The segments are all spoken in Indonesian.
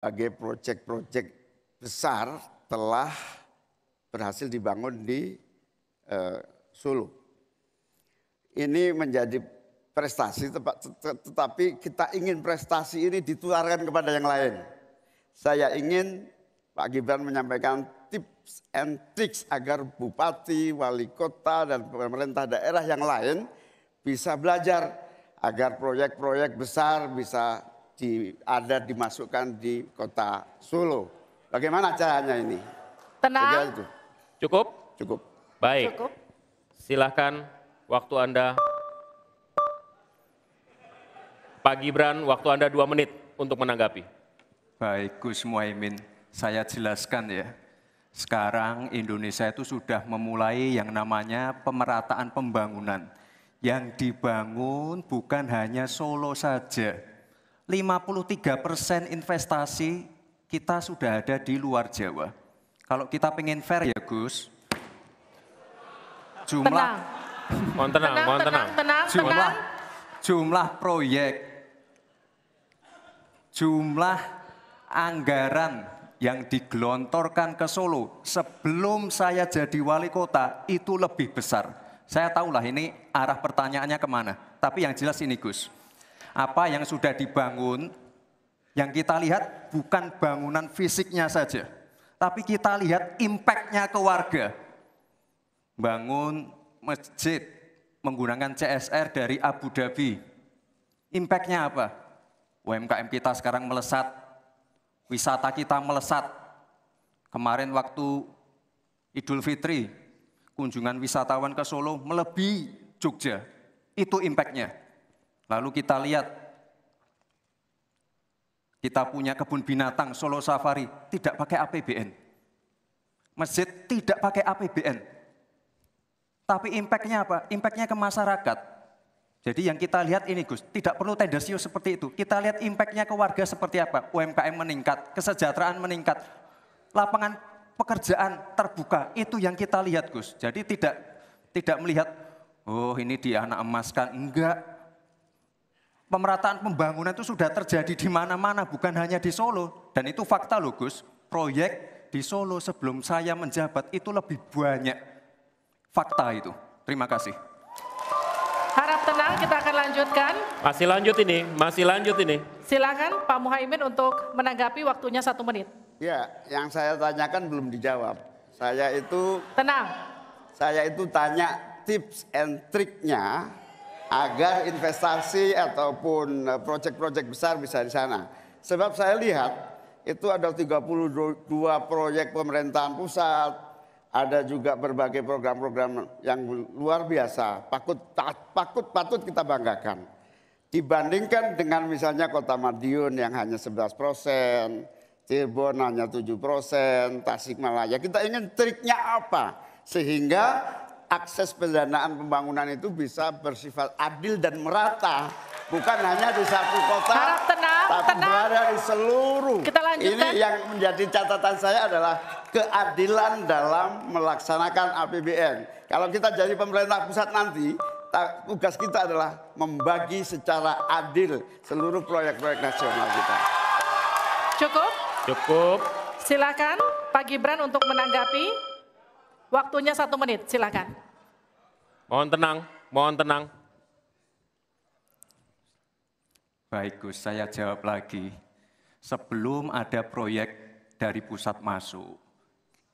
Berbagai proyek-proyek besar telah berhasil dibangun di Solo. Ini menjadi prestasi, tetapi kita ingin prestasi ini ditularkan kepada yang lain. Saya ingin Pak Gibran menyampaikan tips and tricks agar bupati, wali kota, dan pemerintah daerah yang lain bisa belajar agar proyek-proyek besar bisa dimasukkan di kota Solo. Bagaimana caranya ini? Tenang. Cukup? Cukup. Baik. Cukup. Silahkan waktu Anda. Pak Gibran, waktu Anda 2 menit untuk menanggapi. Baik, Gus Muhaimin, saya jelaskan ya. Sekarang Indonesia itu sudah memulai yang namanya pemerataan pembangunan. Yang dibangun bukan hanya Solo saja. 53% investasi kita sudah ada di luar Jawa. Kalau kita pengen fair ya Gus, jumlah proyek, jumlah anggaran yang digelontorkan ke Solo sebelum saya jadi wali kota itu lebih besar. Saya tahulah ini arah pertanyaannya kemana, tapi yang jelas ini Gus. Apa yang sudah dibangun, yang kita lihat bukan bangunan fisiknya saja, tapi kita lihat impact-nya ke warga. Bangun masjid menggunakan CSR dari Abu Dhabi. Impact-nya apa? UMKM kita sekarang melesat, wisata kita melesat. Kemarin waktu Idul Fitri, kunjungan wisatawan ke Solo melebihi Jogja. Itu impact-nya. Lalu kita lihat, kita punya kebun binatang Solo Safari, tidak pakai APBN. Masjid tidak pakai APBN. Tapi impact-nya apa? Impact-nya ke masyarakat. Jadi yang kita lihat ini Gus, tidak perlu tendensius seperti itu. Kita lihat impact-nya ke warga seperti apa? UMKM meningkat, kesejahteraan meningkat, lapangan pekerjaan terbuka. Itu yang kita lihat Gus. Jadi tidak melihat, oh ini dianak emaskan. Enggak. Pemerataan pembangunan itu sudah terjadi di mana-mana, bukan hanya di Solo. Dan itu fakta loh Gus, proyek di Solo sebelum saya menjabat itu lebih banyak. Fakta itu. Terima kasih. Harap tenang, kita akan lanjutkan. Masih lanjut ini. Silakan Pak Muhaimin untuk menanggapi, waktunya 1 menit. Ya, yang saya tanyakan belum dijawab. Saya itu tanya tips and triknya agar investasi ataupun proyek-proyek besar bisa di sana. Sebab saya lihat itu ada 32 proyek pemerintahan pusat, ada juga berbagai program-program yang luar biasa, patut kita banggakan. Dibandingkan dengan misalnya Kota Madiun yang hanya 11%, Cirebon hanya 7%, Tasikmalaya. Kita ingin triknya apa? Sehingga akses pendanaan pembangunan itu bisa bersifat adil dan merata, bukan hanya di satu kota, tapi berada di seluruh. Kita lanjutkan. Ini yang menjadi catatan saya adalah keadilan dalam melaksanakan APBN. Kalau kita jadi pemerintah pusat nanti, tugas kita adalah membagi secara adil seluruh proyek-proyek nasional kita. Cukup. Silakan Pak Gibran untuk menanggapi. Waktunya 1 menit, silakan. Mohon tenang. Baik Gus, saya jawab lagi. Sebelum ada proyek dari pusat masuk,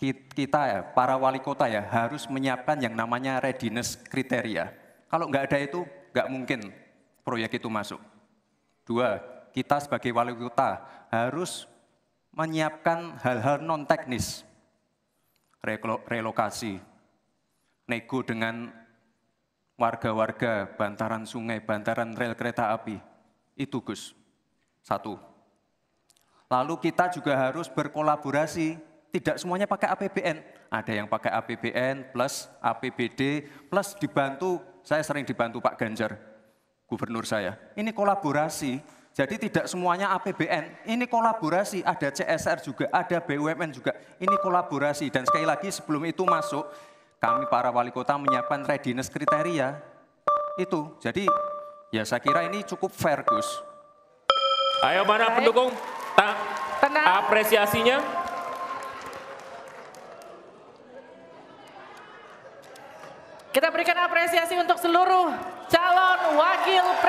kita ya, para wali kota ya, harus menyiapkan yang namanya readiness kriteria. Kalau nggak ada itu, nggak mungkin proyek itu masuk. 2, kita sebagai wali kota harus menyiapkan hal-hal non-teknis. Relokasi, nego dengan warga-warga, bantaran sungai, bantaran rel kereta api. Itu Gus, 1. Lalu kita juga harus berkolaborasi, tidak semuanya pakai APBN. Ada yang pakai APBN plus APBD plus dibantu, saya sering dibantu Pak Ganjar, gubernur saya. Ini kolaborasi. Jadi tidak semuanya APBN, ini kolaborasi, ada CSR juga, ada BUMN juga, ini kolaborasi. Dan sekali lagi sebelum itu masuk, kami para wali kota menyiapkan readiness kriteria, itu. Jadi ya saya kira ini cukup fair Gus. Ayo mana pendukung? Tenang. Apresiasinya. Kita berikan apresiasi untuk seluruh calon wakil